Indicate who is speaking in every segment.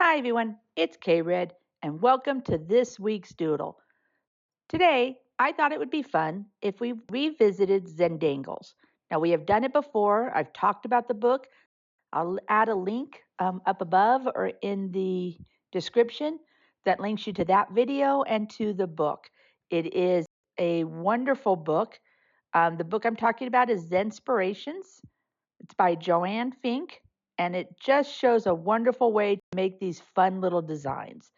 Speaker 1: Hi everyone, it's K-Red and welcome to this week's doodle. Today, I thought it would be fun if we revisited Zendangles. Now we have done it before, I've talked about the book. I'll add a link up above or in the description that links you to that video and to the book. It is a wonderful book. The book I'm talking about is Zenspirations. It's by Joanne Fink, and it just shows a wonderful way to make these fun little designs.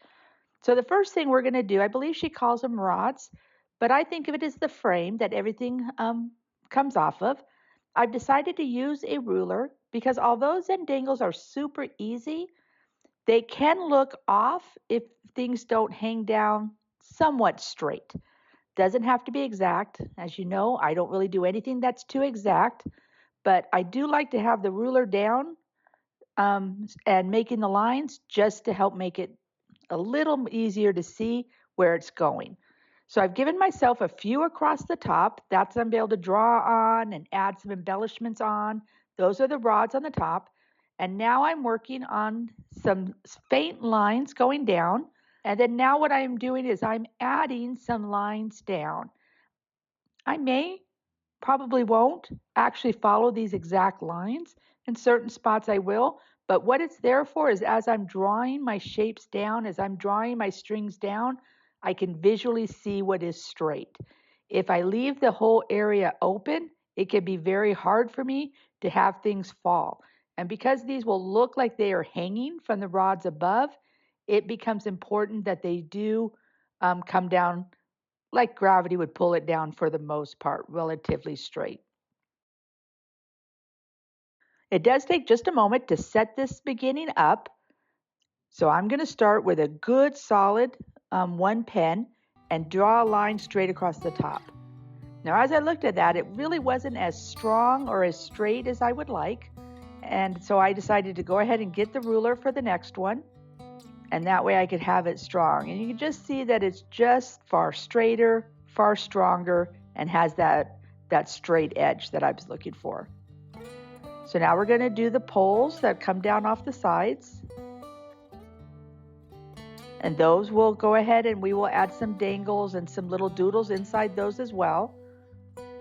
Speaker 1: So the first thing we're going to do, I believe she calls them rods, but I think of it as the frame that everything comes off of. I've decided to use a ruler because although Zendangles are super easy, they can look off if things don't hang down somewhat straight. Doesn't have to be exact. As you know, I don't really do anything that's too exact, but I do like to have the ruler down and making the lines just to help make it a little easier to see where it's going. So I've given myself a few across the top. That's I'm able to draw on and add some embellishments on. Those are the rods on the top. And now I'm working on some faint lines going down. And then now what I'm doing is I'm adding some lines down. I probably won't actually follow these exact lines. In certain spots I will, but what it's there for is as I'm drawing my shapes down, as I'm drawing my strings down, I can visually see what is straight. If I leave the whole area open, it can be very hard for me to have things fall. And because these will look like they are hanging from the rods above, it becomes important that they do come down like gravity would pull it down for the most part, relatively straight. It does take just a moment to set this beginning up. So I'm going to start with a good solid one pen and draw a line straight across the top. Now as I looked at that, it really wasn't as strong or as straight as I would like. And so I decided to go ahead and get the ruler for the next one. And that way I could have it strong. And you can just see that it's just far straighter, far stronger, and has that straight edge that I was looking for. So now we're going to do the poles that come down off the sides. And those will go ahead and we will add some dangles and some little doodles inside those as well.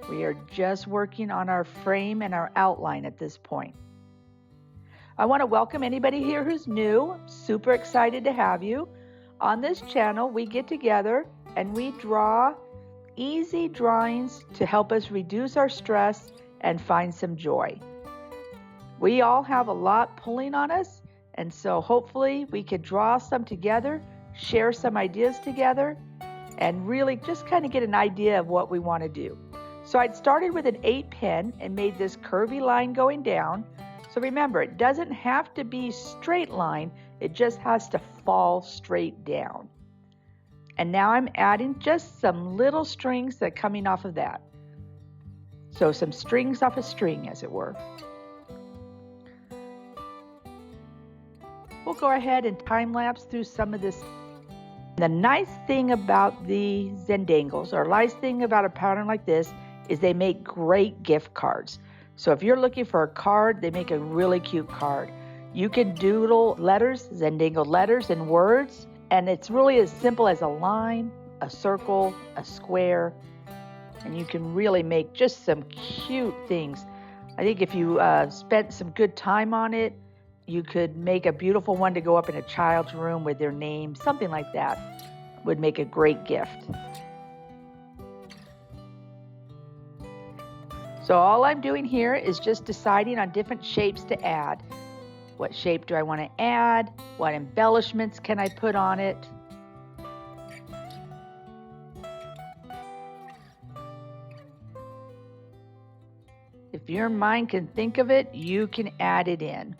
Speaker 1: We are just working on our frame and our outline at this point. I want to welcome anybody here who's new. Super excited to have you. On this channel, we get together and we draw easy drawings to help us reduce our stress and find some joy. We all have a lot pulling on us, and so hopefully we could draw some together, share some ideas together, and really just kind of get an idea of what we want to do. So I'd started with an 8 pen and made this curvy line going down. So remember, it doesn't have to be straight line, it just has to fall straight down. And now I'm adding just some little strings that are coming off of that. So some strings off a string, as it were. We'll go ahead and time lapse through some of this. The nice thing about the Zendangles, or nice thing about a pattern like this, is they make great gift cards. So if you're looking for a card, they make a really cute card. You can doodle letters, Zendangle letters and words, and it's really as simple as a line, a circle, a square, and you can really make just some cute things. I think if you spent some good time on it, you could make a beautiful one to go up in a child's room with their name, something like that would make a great gift. So all I'm doing here is just deciding on different shapes to add. What shape do I want to add? What embellishments can I put on it? If your mind can think of it, you can add it in.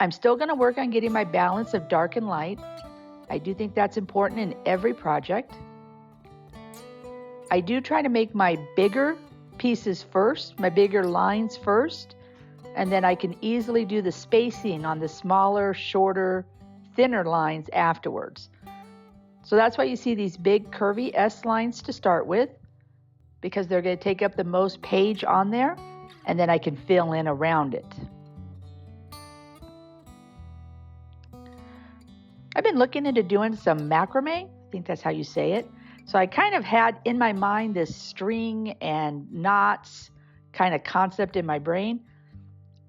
Speaker 1: I'm still going to work on getting my balance of dark and light. I do think that's important in every project. I do try to make my bigger pieces first, my bigger lines first, and then I can easily do the spacing on the smaller, shorter, thinner lines afterwards. So that's why you see these big curvy S lines to start with, because they're going to take up the most page on there, and then I can fill in around it. I've been looking into doing some macrame. I think that's how you say it. So I kind of had in my mind this string and knots kind of concept in my brain.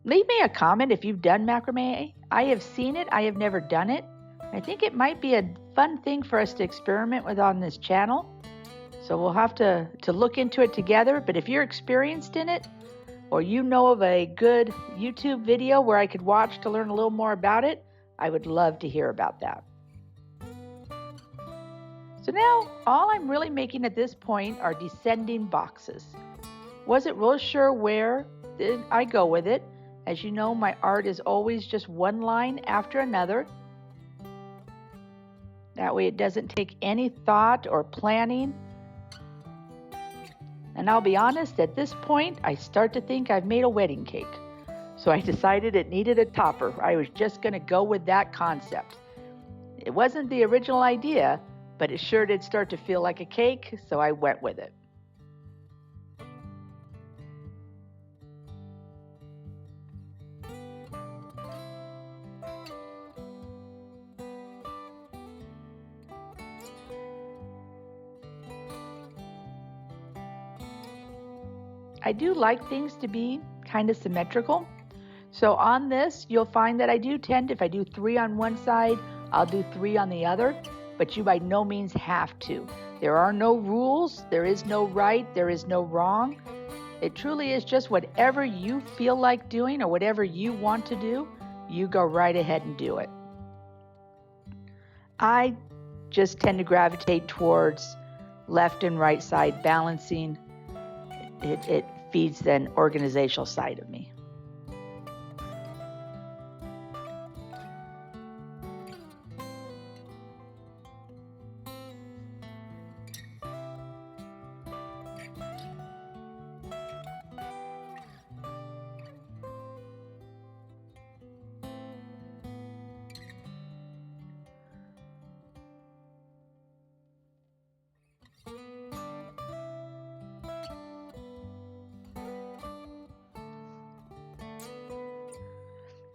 Speaker 1: Leave me a comment if you've done macrame. I have seen it. I have never done it. I think it might be a fun thing for us to experiment with on this channel. So we'll have to look into it together. But if you're experienced in it, or you know of a good YouTube video where I could watch to learn a little more about it, I would love to hear about that. So now all I'm really making at this point are descending boxes. Wasn't real sure where did I go with it. As you know, my art is always just one line after another. That way it doesn't take any thought or planning. And I'll be honest, at this point, I start to think I've made a wedding cake. So I decided it needed a topper. I was just going to go with that concept. It wasn't the original idea, but it sure did start to feel like a cake, so I went with it. I do like things to be kind of symmetrical. So on this, you'll find that I do tend, if I do 3 on one side, I'll do 3 on the other, but you by no means have to. There are no rules, there is no right, there is no wrong. It truly is just whatever you feel like doing or whatever you want to do, you go right ahead and do it. I just tend to gravitate towards left and right side balancing. It feeds the organizational side of me.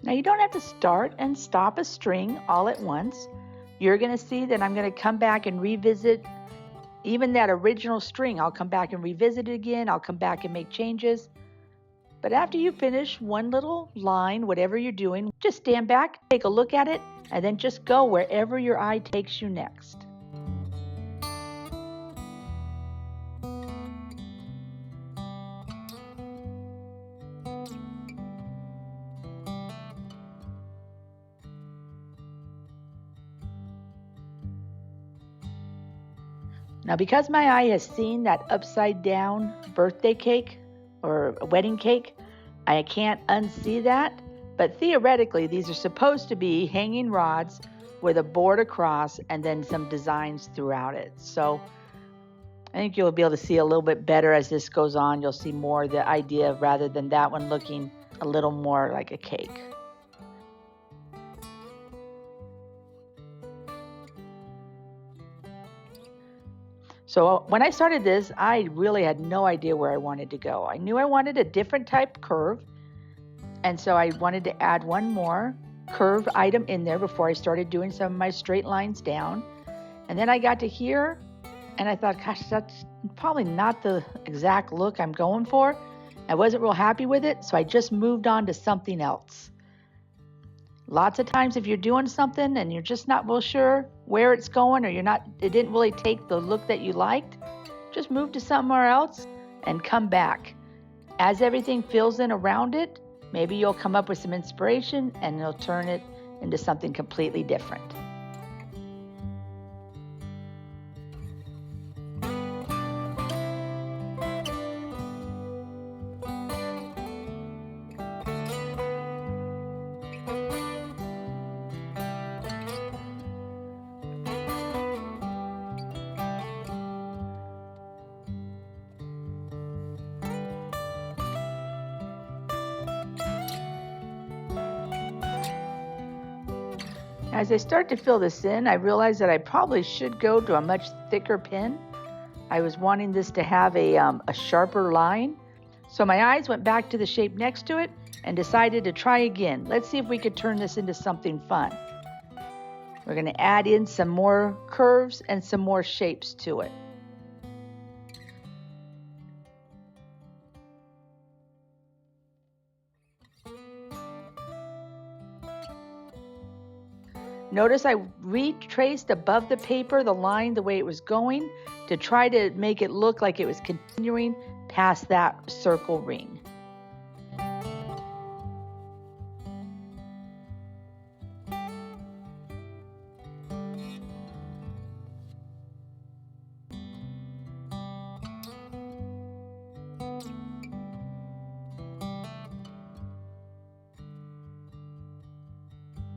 Speaker 1: Now you don't have to start and stop a string all at once. You're going to see that I'm going to come back and revisit even that original string. I'll come back and revisit it again. I'll come back and make changes. But after you finish one little line, whatever you're doing, just stand back, take a look at it, and then just go wherever your eye takes you next. Now, because my eye has seen that upside down birthday cake or wedding cake, I can't unsee that. But theoretically, these are supposed to be hanging rods with a board across and then some designs throughout it. So I think you'll be able to see a little bit better as this goes on. You'll see more the idea rather than that one looking a little more like a cake. So when I started this, I really had no idea where I wanted to go. I knew I wanted a different type curve, and so I wanted to add one more curve item in there before I started doing some of my straight lines down. And then I got to here, and I thought, gosh, that's probably not the exact look I'm going for. I wasn't real happy with it, so I just moved on to something else. Lots of times if you're doing something and you're just not real sure where it's going, or it didn't really take the look that you liked, just move to somewhere else and come back. As everything fills in around it, maybe you'll come up with some inspiration and you'll turn it into something completely different. As I start to fill this in, I realized that I probably should go to a much thicker pen. I was wanting this to have a sharper line. So my eyes went back to the shape next to it and decided to try again. Let's see if we could turn this into something fun. We're going to add in some more curves and some more shapes to it. Notice I retraced above the paper the line the way it was going to try to make it look like it was continuing past that circle ring.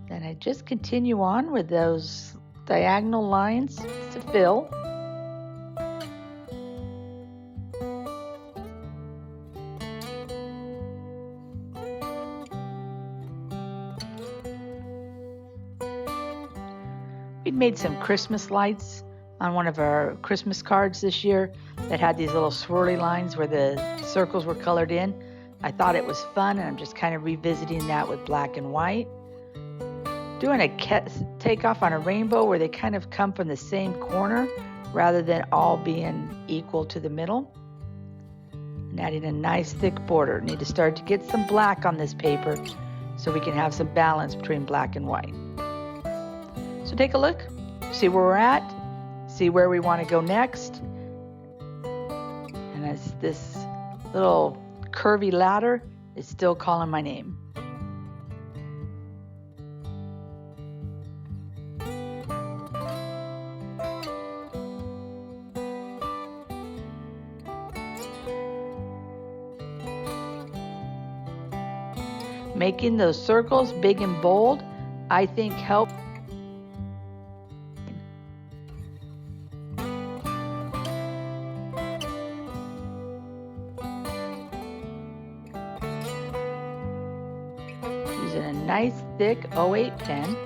Speaker 1: Then I just continue on with those diagonal lines to fill. We made some Christmas lights on one of our Christmas cards this year that had these little swirly lines where the circles were colored in. I thought it was fun, and I'm just kind of revisiting that with black and white. Doing a takeoff on a rainbow where they kind of come from the same corner rather than all being equal to the middle. And adding a nice thick border. Need to start to get some black on this paper so we can have some balance between black and white. So take a look, see where we're at, see where we want to go next. And as this little curvy ladder is still calling my name. Making those circles big and bold, I think helps. Using a nice thick 08 pen.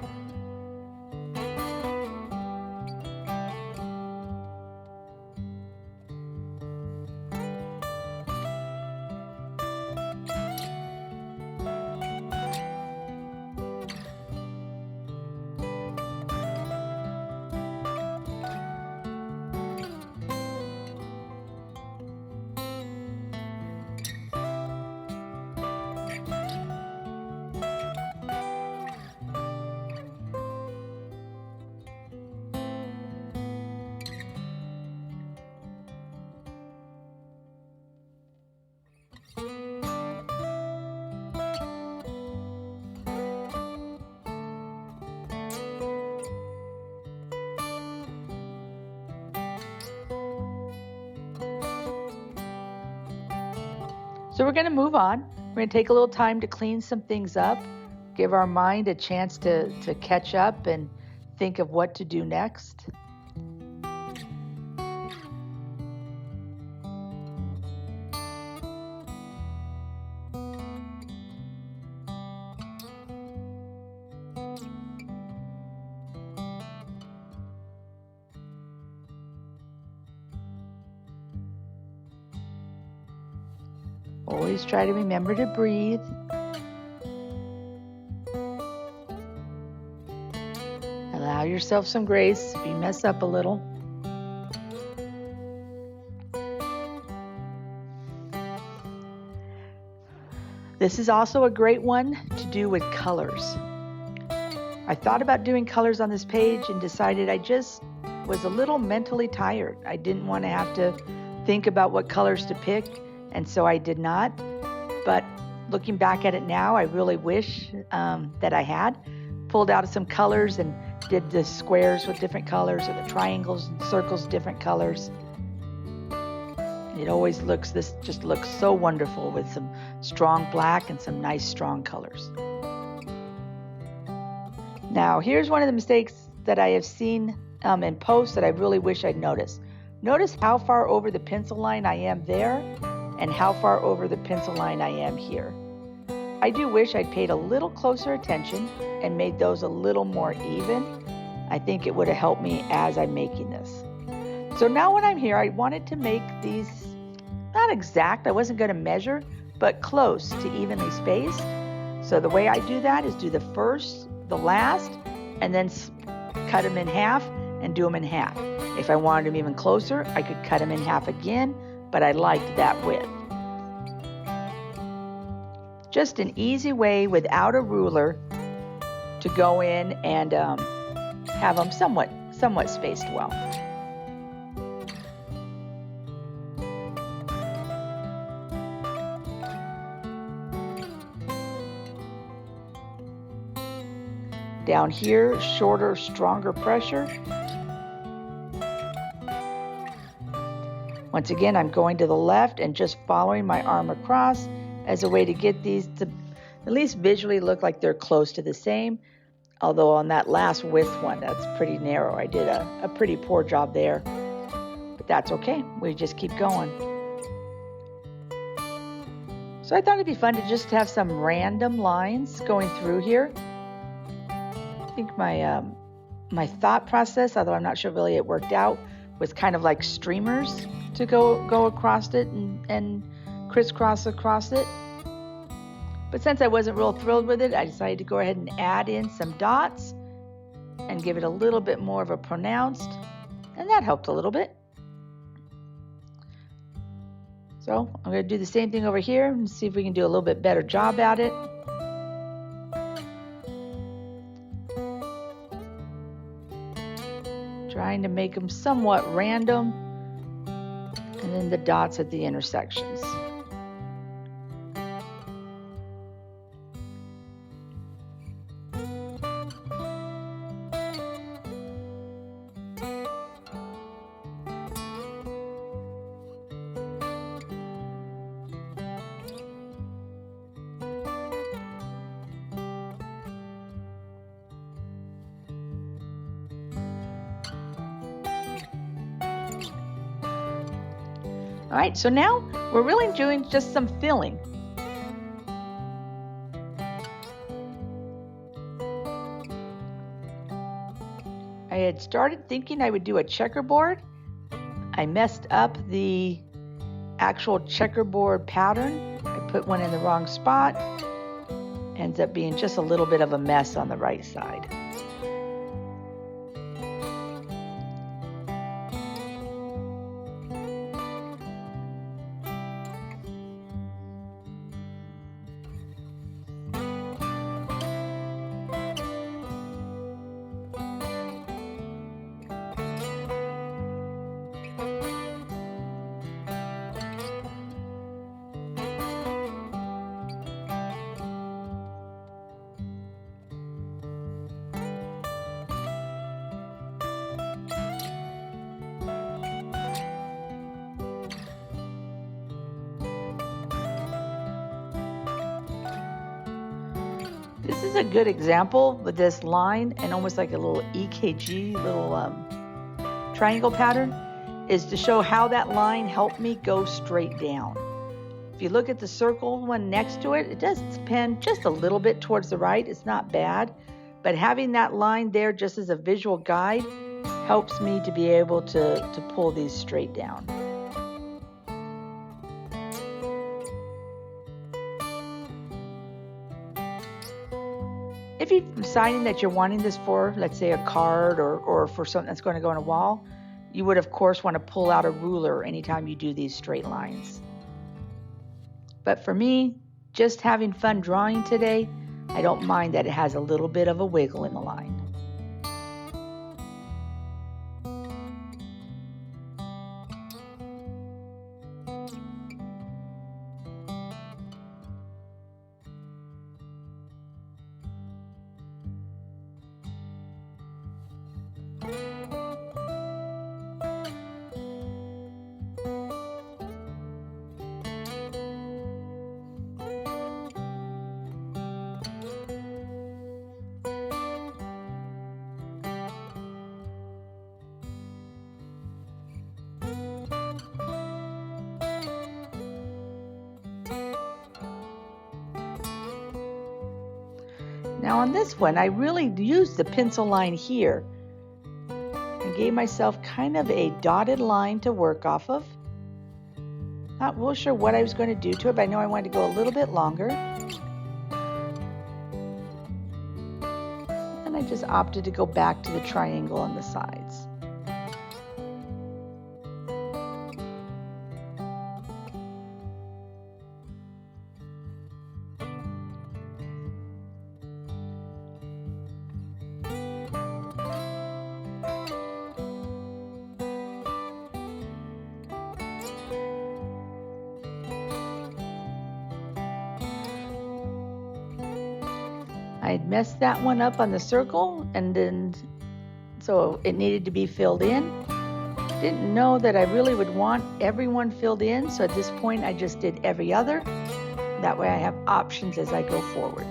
Speaker 1: So we're going to move on. We're going to take a little time to clean some things up, give our mind a chance to catch up and think of what to do next. Always try to remember to breathe. Allow yourself some grace if you mess up a little. This is also a great one to do with colors. I thought about doing colors on this page and decided I just was a little mentally tired. I didn't want to have to think about what colors to pick, and so I did not. But looking back at it now, I really wish that I had pulled out some colors and did the squares with different colors or the triangles and circles different colors. It always looks, this just looks so wonderful with some strong black and some nice strong colors. Now here's one of the mistakes that I have seen in posts that I really wish I'd noticed. Notice how far over the pencil line I am there and how far over the pencil line I am here. I do wish I'd paid a little closer attention and made those a little more even. I think it would have helped me as I'm making this. So now when I'm here, I wanted to make these, not exact, I wasn't going to measure, but close to evenly spaced. So the way I do that is do the first, the last, and then cut them in half and do them in half. If I wanted them even closer, I could cut them in half again, but I liked that width. Just an easy way without a ruler to go in and have them somewhat spaced well. Down here, shorter, stronger pressure. Once again, I'm going to the left and just following my arm across as a way to get these to at least visually look like they're close to the same. Although on that last width one, that's pretty narrow. I did a pretty poor job there, but that's okay. We just keep going. So I thought it'd be fun to just have some random lines going through here. I think my thought process, although I'm not sure really it worked out, was kind of like streamers to go across it and crisscross across it. But since I wasn't real thrilled with it, I decided to go ahead and add in some dots and give it a little bit more of a pronounced, and that helped a little bit. So I'm going to do the same thing over here and see if we can do a little bit better job at it. Trying to make them somewhat random, and then the dots at the intersections. All right, so now we're really doing just some filling. I had started thinking I would do a checkerboard. I messed up the actual checkerboard pattern. I put one in the wrong spot. Ends up being just a little bit of a mess on the right side. This is a good example with this line and almost like a little EKG, little triangle pattern, is to show how that line helped me go straight down. If you look at the circle one next to it, it does pen just a little bit towards the right. It's not bad, but having that line there just as a visual guide helps me to be able to pull these straight down. If you're deciding that you're wanting this for, let's say, a card or for something that's going to go on a wall, you would, of course, want to pull out a ruler anytime you do these straight lines. But for me, just having fun drawing today, I don't mind that it has a little bit of a wiggle in the line. Now on this one, I really used the pencil line here and gave myself kind of a dotted line to work off of. Not real sure what I was going to do to it, but I know I wanted to go a little bit longer. And and I just opted to go back to the triangle on the sides. I'd messed that one up on the circle, and then so it needed to be filled in. Didn't know that I really would want everyone filled in, so at this point I just did every other. That way I have options as I go forward.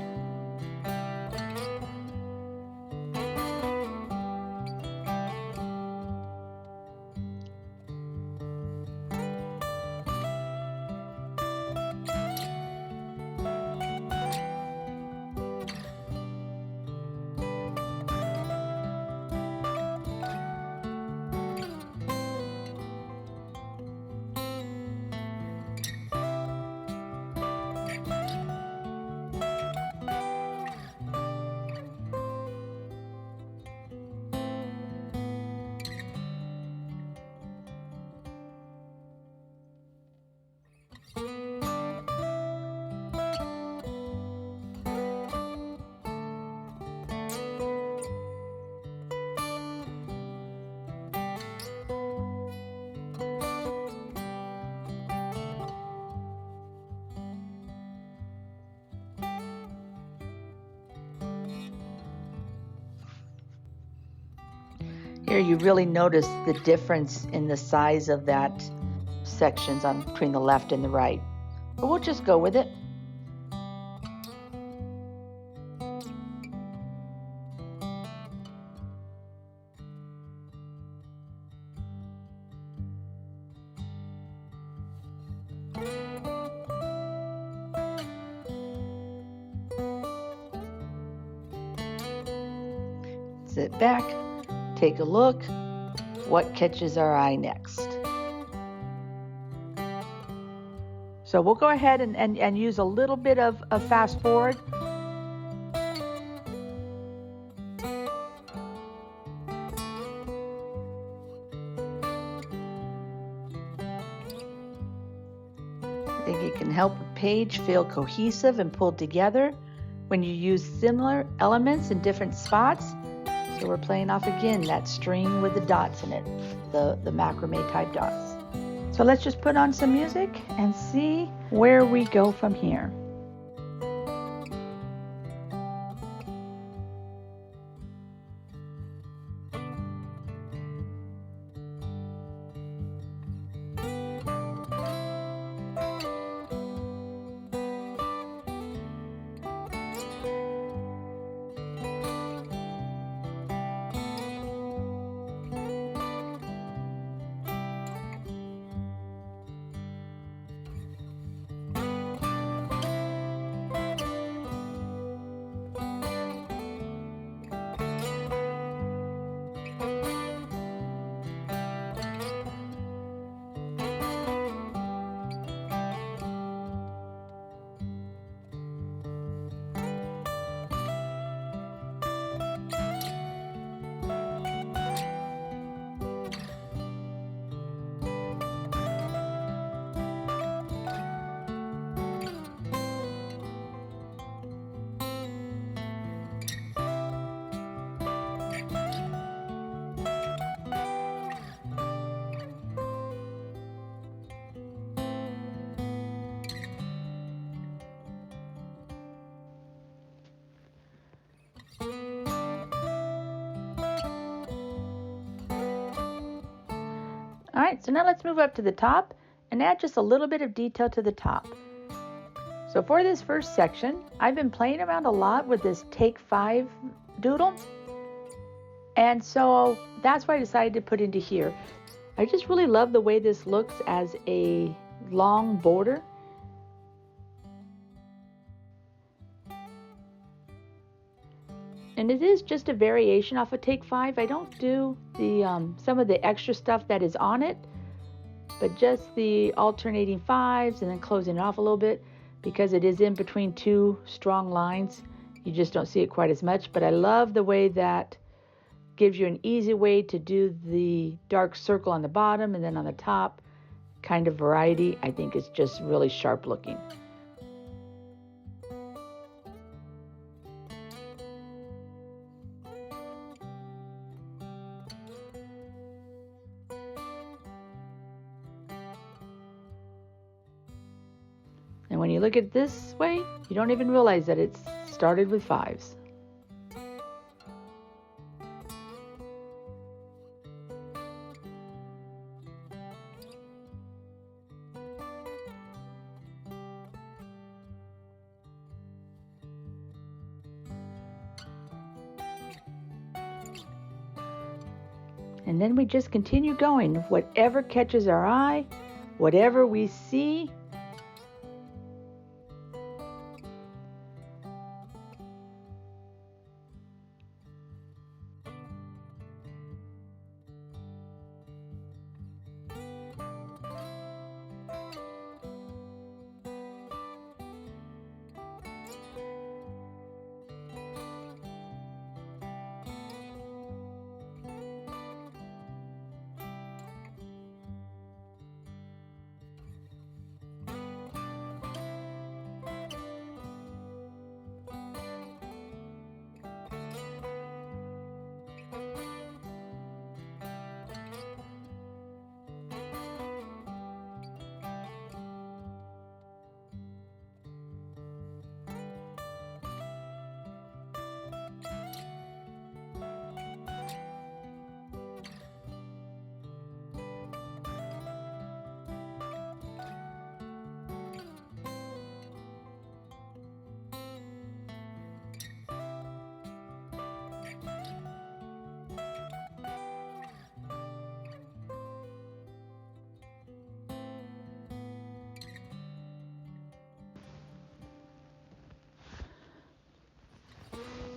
Speaker 1: Here you really notice the difference in the size of that sections on between the left and the right. But we'll just go with it. Sit back, take a look. What catches our eye next? So we'll go ahead and use a little bit of fast forward. I think it can help a page feel cohesive and pulled together when you use similar elements in different spots. So we're playing off again that string with the dots in it, the macrame type dots. So let's just put on some music and see where we go from here. All right, so now let's move up to the top and add just a little bit of detail to the top. So for this first section, I've been playing around a lot with this Take 5 doodle. And so that's why I decided to put into here. I just really love the way this looks as a long border. And it is just a variation off of Take 5. I don't do the some of the extra stuff that is on it, but just the alternating 5s and then closing it off a little bit because it is in between two strong lines. You just don't see it quite as much, but I love the way that gives you an easy way to do the dark circle on the bottom and then on the top. Kind of variety. I think it's just really sharp looking. And when you look at it this way, you don't even realize that it's started with 5s. And then we just continue going. Whatever catches our eye, whatever we see.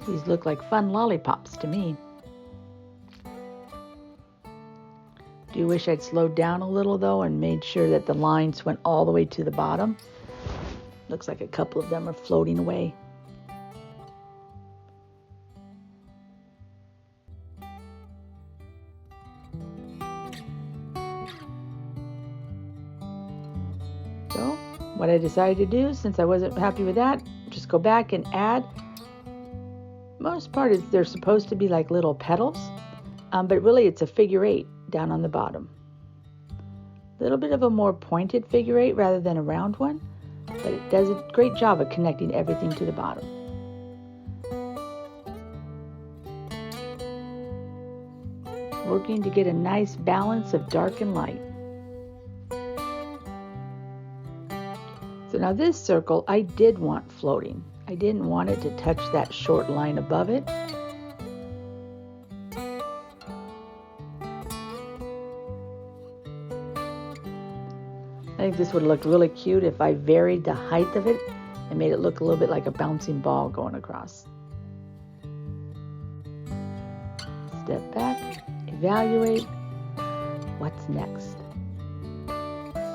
Speaker 1: These look like fun lollipops to me. Do you wish I'd slowed down a little though and made sure that the lines went all the way to the bottom? Looks like a couple of them are floating away. So what I decided to do, since I wasn't happy with that, just go back and add. Most part is they're supposed to be like little petals, but really it's a figure 8 down on the bottom. A little bit of a more pointed figure 8 rather than a round one, but it does a great job of connecting everything to the bottom. Working to get a nice balance of dark and light. So now this circle I did want floating. I didn't want it to touch that short line above it. I think this would look really cute if I varied the height of it and made it look a little bit like a bouncing ball going across. Step back, evaluate. What's next?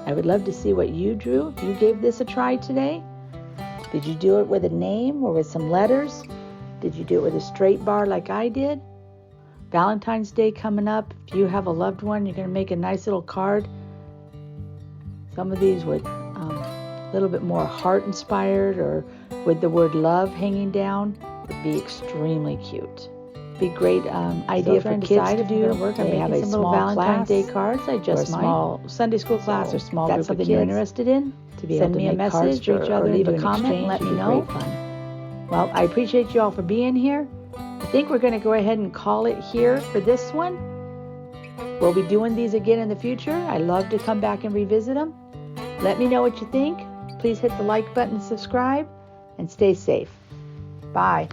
Speaker 1: I would love to see what you drew if you gave this a try today. Did you do it with a name or with some letters? Did you do it with a straight bar like I did? Valentine's Day coming up. If you have a loved one, you're going to make a nice little card. Some of these with a little bit more heart inspired or with the word love hanging down would be extremely cute. Be great idea for kids to do. They have a small Valentine's Day cards. I just might. Small Sunday school class or small group of kids. That's something you're interested in. To be able to make message for each other, leave a comment, and let me know. Well, I appreciate you all for being here. I think we're going to go ahead and call it here for this one. We'll be doing these again in the future. I love to come back and revisit them. Let me know what you think. Please hit the like button and subscribe, and stay safe. Bye.